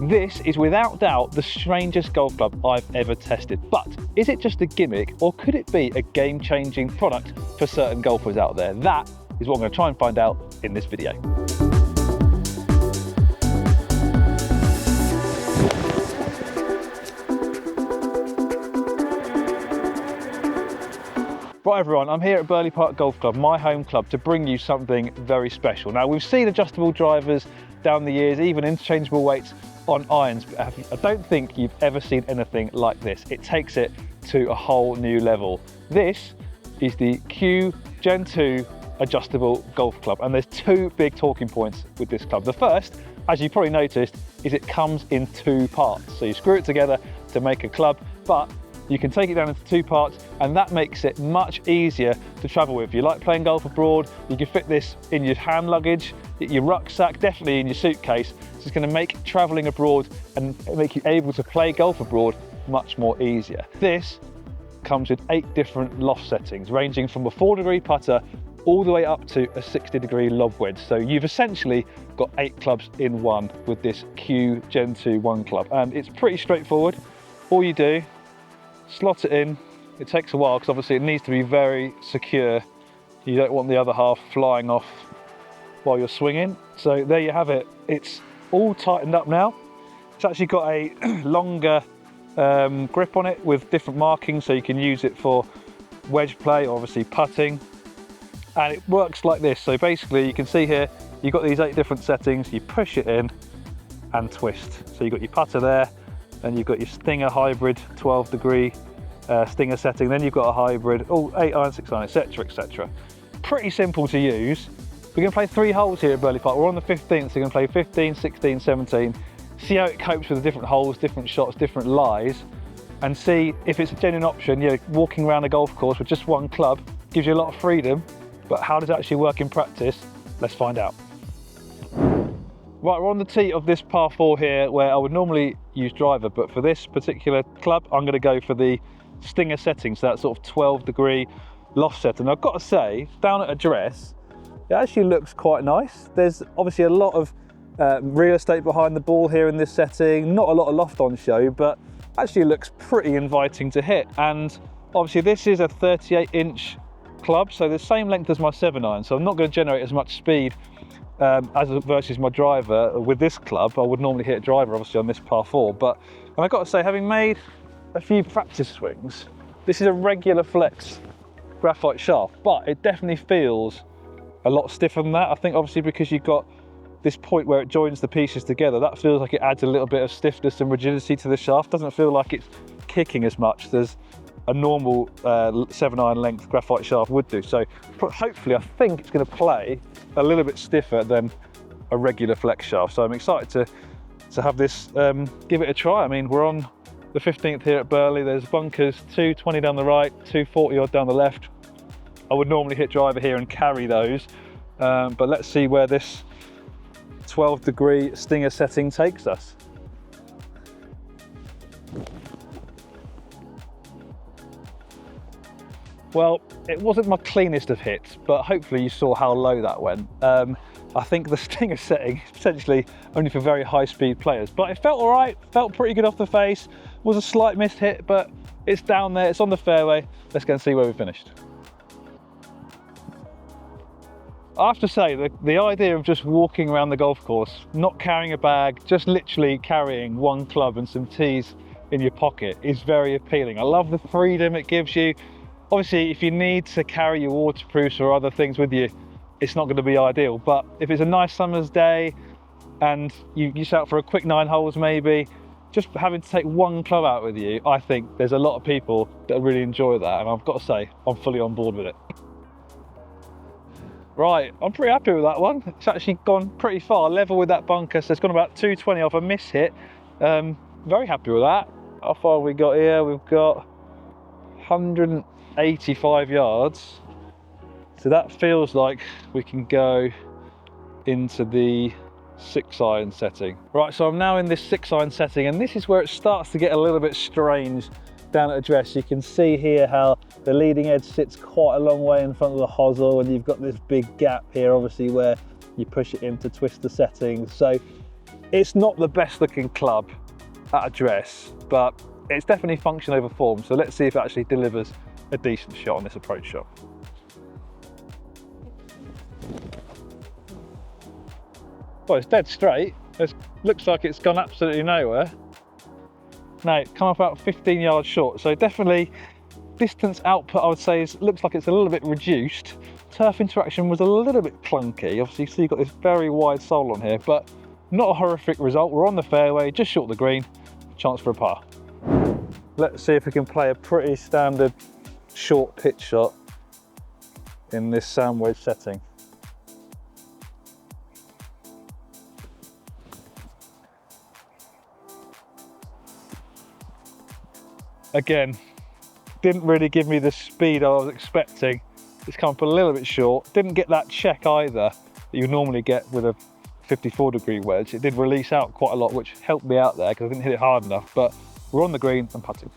This is without doubt the strangest golf club I've ever tested. But is it just a gimmick, or could it be a game-changing product for certain golfers out there? That is what I'm going to try and find out in this video. Right everyone, I'm here at Burghley Park Golf Club, my home club, to bring you something very special. Now, we've seen adjustable drivers down the years, even interchangeable weights on irons, but I don't think you've ever seen anything like this. It takes it to a whole new level. This is the Q Gen 2 adjustable golf club, and there's two big talking points with this club. The first, as you probably noticed, is it comes in two parts. So you screw it together to make a club, but you can take it down into two parts, and that makes it much easier to travel with. If you like playing golf abroad, you can fit this in your hand luggage, your rucksack, definitely in your suitcase. So it's going to make traveling abroad and make you able to play golf abroad much more easier. This comes with 8 different loft settings, ranging from a 4-degree putter all the way up to a 60-degree lob wedge. So you've essentially got 8 clubs in one with this Q Gen 2 1 club. And it's pretty straightforward. All you do, slot it in. It takes a while because obviously it needs to be very secure. You don't want the other half flying off while you're swinging. So there you have it. It's all tightened up now. It's actually got a longer grip on it with different markings, so you can use it for wedge play, obviously putting. And it works like this. So basically you can see here, you've got these 8 different settings. You push it in and twist. So you've got your putter there, and you've got your Stinger hybrid 12-degree Stinger setting, then you've got a hybrid, 8 iron, 6 iron, etc, etc. Pretty simple to use. We're going to play 3 holes here at Burghley Park. We're on the 15th, so we're going to play 15, 16, 17, see how it copes with the different holes, different shots, different lies, and see if it's a genuine option. You know, walking around a golf course with just one club gives you a lot of freedom, but how does it actually work in practice? Let's find out. Right, we're on the tee of this par 4 here, where I would normally use driver, but for this particular club, I'm going to go for the Stinger setting, so that sort of 12-degree loft set. And I've got to say, down at address, it actually looks quite nice. There's obviously a lot of real estate behind the ball here in this setting, not a lot of loft on show, but actually looks pretty inviting to hit. And obviously this is a 38-inch club, so the same length as my 7-iron, so I'm not going to generate as much speed versus my driver with this club. I would normally hit a driver obviously on this par 4, and I've got to say, having made a few practice swings, this is a regular flex graphite shaft, but it definitely feels a lot stiffer than that. I think obviously because you've got this point where it joins the pieces together, that feels like it adds a little bit of stiffness and rigidity to the shaft. Doesn't feel like it's kicking as much as a normal 7-iron length graphite shaft would do. So hopefully, I think it's going to play a little bit stiffer than a regular flex shaft. So I'm excited to have this, give it a try. I mean, we're on the 15th here at Burghley. There's bunkers, 220 down the right, 240 odd down the left. I would normally hit driver here and carry those, but let's see where this 12-degree Stinger setting takes us. Well, it wasn't my cleanest of hits, but hopefully you saw how low that went. I think the Stinger setting is potentially only for very high-speed players, but it felt all right, felt pretty good off the face. Was a slight missed hit, but it's down there, it's on the fairway. Let's go and see where we finished. I have to say, the idea of just walking around the golf course, not carrying a bag, just literally carrying one club and some tees in your pocket is very appealing. I love the freedom it gives you. Obviously, if you need to carry your waterproofs or other things with you, it's not going to be ideal. But if it's a nice summer's day and you set out for a quick 9 holes maybe, just having to take one club out with you, I think there's a lot of people that really enjoy that. And I've got to say, I'm fully on board with it. Right, I'm pretty happy with that one. It's actually gone pretty far, level with that bunker, so it's gone about 220 off a miss hit. Very happy with that. How far have we got here? We've got 185 yards. So that feels like we can go into the 6-iron setting. Right, so I'm now in this 6-iron setting, and this is where it starts to get a little bit strange down at address. You can see here how the leading edge sits quite a long way in front of the hosel, and you've got this big gap here obviously where you push it in to twist the settings. So It's not the best looking club at address, but it's definitely function over form. So let's see if it actually delivers a decent shot on this approach shot. Well, it's dead straight. It looks like it's gone absolutely nowhere. No, come up about 15 yards short. So definitely distance output, I would say, looks like it's a little bit reduced. Turf interaction was a little bit clunky. Obviously, you see you've got this very wide sole on here, but not a horrific result. We're on the fairway, just short of the green, chance for a par. Let's see if we can play a pretty standard short pitch shot in this sand wedge setting. Again, didn't really give me the speed I was expecting. It's come up a little bit short. Didn't get that check either that you normally get with a 54-degree wedge. It did release out quite a lot, which helped me out there because I didn't hit it hard enough, but we're on the green and putting.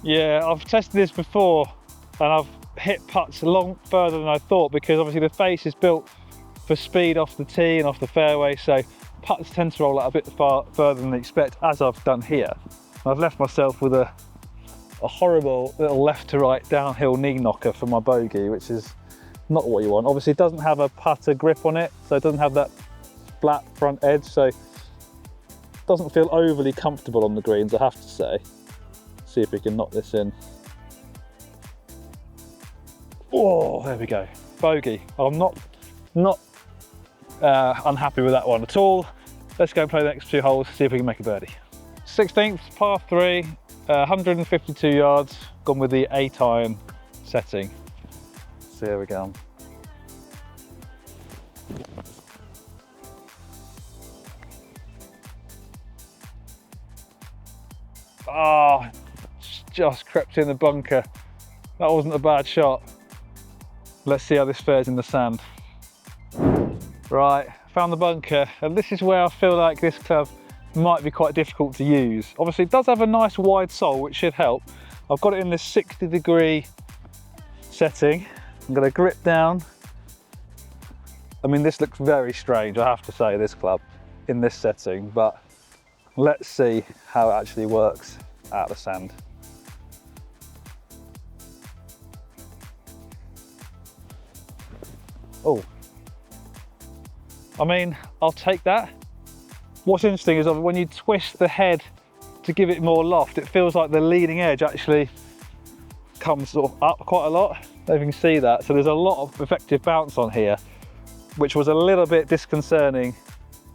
Yeah, I've tested this before and I've hit putts a long further than I thought, because obviously the face is built for speed off the tee and off the fairway, so putts tend to roll out a bit further than they expect, as I've done here. And I've left myself with a horrible little left to right downhill knee knocker for my bogey, which is not what you want. Obviously it doesn't have a putter grip on it, so it doesn't have that flat front edge, so it doesn't feel overly comfortable on the greens, I have to say. See if we can knock this in. Oh, there we go, bogey. I'm not unhappy with that one at all. Let's go and play the next 2 holes, see if we can make a birdie. 16th, par 3, 152 yards, gone with the 8-iron setting. So here we go. Oh, just crept in the bunker. That wasn't a bad shot. Let's see how this fares in the sand. Right, found the bunker, and this is where I feel like this club might be quite difficult to use. Obviously it does have a nice wide sole, which should help. I've got it in this 60-degree setting. I'm going to grip down. I mean, this looks very strange, I have to say, this club in this setting, but let's see how it actually works out of the sand. Oh, I mean, I'll take that. What's interesting is when you twist the head to give it more loft, it feels like the leading edge actually comes sort of up quite a lot. I don't know if you can see that. So there's a lot of effective bounce on here, which was a little bit disconcerting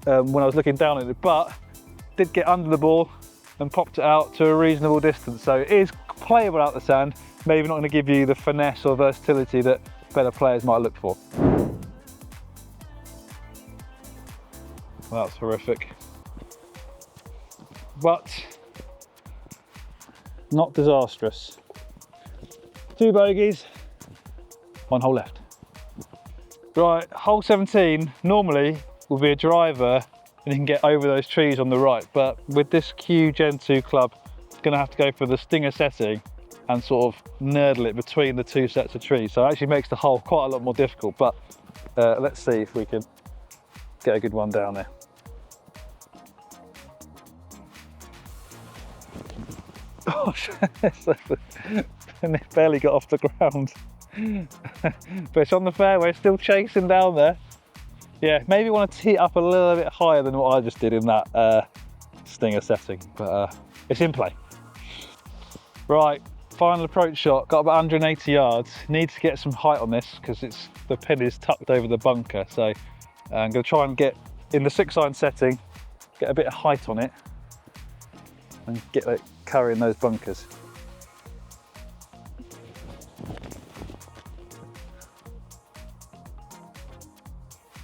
when I was looking down at it, but did get under the ball and popped it out to a reasonable distance. So it is playable out the sand, maybe not going to give you the finesse or versatility that better players might look for. That's horrific, but not disastrous. 2 bogeys, 1 hole left. Right, hole 17 normally will be a driver and you can get over those trees on the right, but with this Q Gen 2 club, it's going to have to go for the stinger setting and sort of nurdle it between the 2 sets of trees. So it actually makes the hole quite a lot more difficult, but let's see if we can get a good one down there. Gosh, and it barely got off the ground. But it's on the fairway, still chasing down there. Yeah, maybe want to tee it up a little bit higher than what I just did in that stinger setting, but it's in play. Right, final approach shot, got about 180 yards. Need to get some height on this because the pin is tucked over the bunker, so I'm going to try and get in the 6-iron setting, get a bit of height on it and get it carrying those bunkers.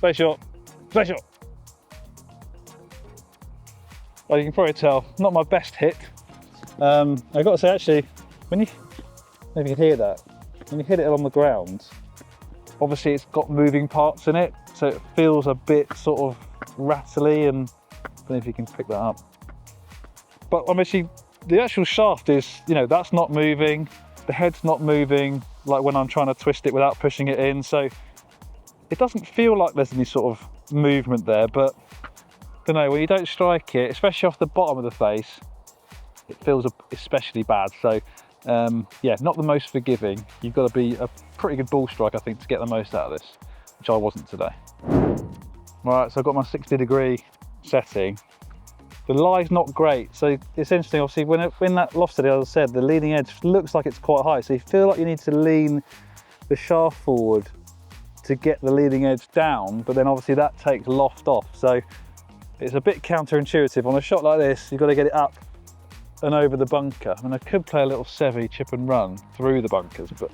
Play shot, play shot. Well, you can probably tell, not my best hit. I've got to say, actually, when you, maybe you can hear that, when you hit it on the ground, obviously it's got moving parts in it, so it feels a bit sort of rattly, and I don't know if you can pick that up. But obviously, the actual shaft is, you know, that's not moving, the head's not moving, like when I'm trying to twist it without pushing it in. So it doesn't feel like there's any sort of movement there, but I don't know, when you don't strike it, especially off the bottom of the face, it feels especially bad. So yeah, not the most forgiving. You've got to be a pretty good ball strike, I think, to get the most out of this, which I wasn't today. Right, so I've got my 60-degree setting. The lie's not great, so it's interesting. Obviously, when that loft steady, as I said, the leading edge looks like it's quite high, so you feel like you need to lean the shaft forward to get the leading edge down, but then obviously that takes loft off, so it's a bit counterintuitive. On a shot like this, you've got to get it up and over the bunker. I mean, I could play a little sevy chip and run through the bunkers, but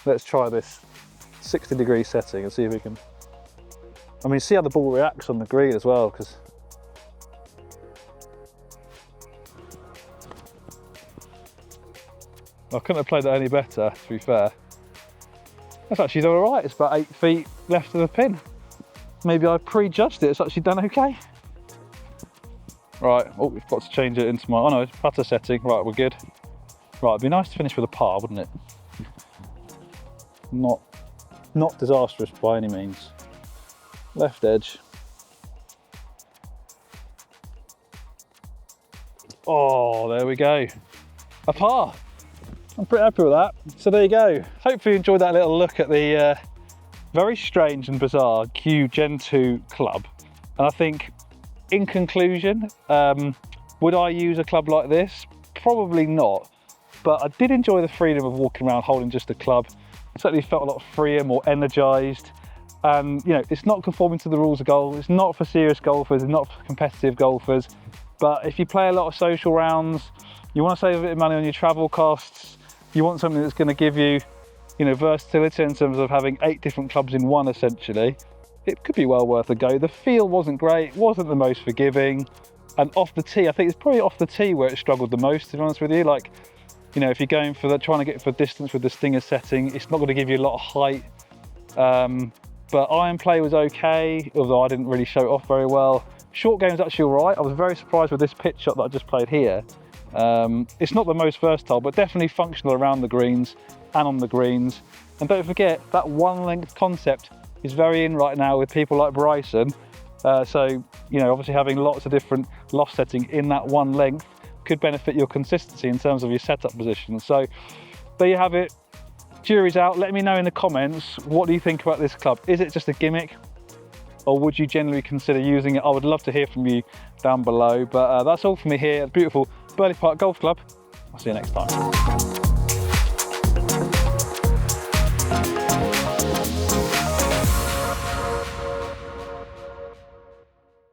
let's try this 60-degree setting and see if we can. I mean, see how the ball reacts on the green as well, because I couldn't have played that any better, to be fair. That's actually done all right. It's about 8 feet left of the pin. Maybe I prejudged it. It's actually done okay. Right, oh, we've got to change it into my, oh no, putter setting. Right, we're good. Right, it'd be nice to finish with a par, wouldn't it? Not disastrous by any means. Left edge. Oh, there we go. A par. I'm pretty happy with that. So there you go. Hopefully you enjoyed that little look at the very strange and bizarre Q Gen 2 club. And I think, in conclusion, would I use a club like this? Probably not. But I did enjoy the freedom of walking around holding just a club. I certainly felt a lot freer, more energised. And you know, it's not conforming to the rules of golf. It's not for serious golfers. It's not for competitive golfers. But if you play a lot of social rounds, you want to save a bit of money on your travel costs. You want something that's going to give you, you know, versatility in terms of having 8 different clubs in one, essentially. It could be well worth a go. The feel wasn't great, wasn't the most forgiving. And off the tee, I think it's probably off the tee where it struggled the most, to be honest with you. Like, you know, if you're going for trying to get for distance with the Stinger setting, it's not going to give you a lot of height. But iron play was okay, although I didn't really show it off very well. Short game was actually all right. I was very surprised with this pitch shot that I just played here. It's not the most versatile, but definitely functional around the greens and on the greens. And don't forget, that one length concept is very in right now with people like Bryson. So, you know, obviously having lots of different loft setting in that one length could benefit your consistency in terms of your setup position. So there you have it. Jury's out. Let me know in the comments, what do you think about this club? Is it just a gimmick, or would you generally consider using it? I would love to hear from you down below. But that's all from me here at the beautiful Burley Park Golf Club. I'll see you next time.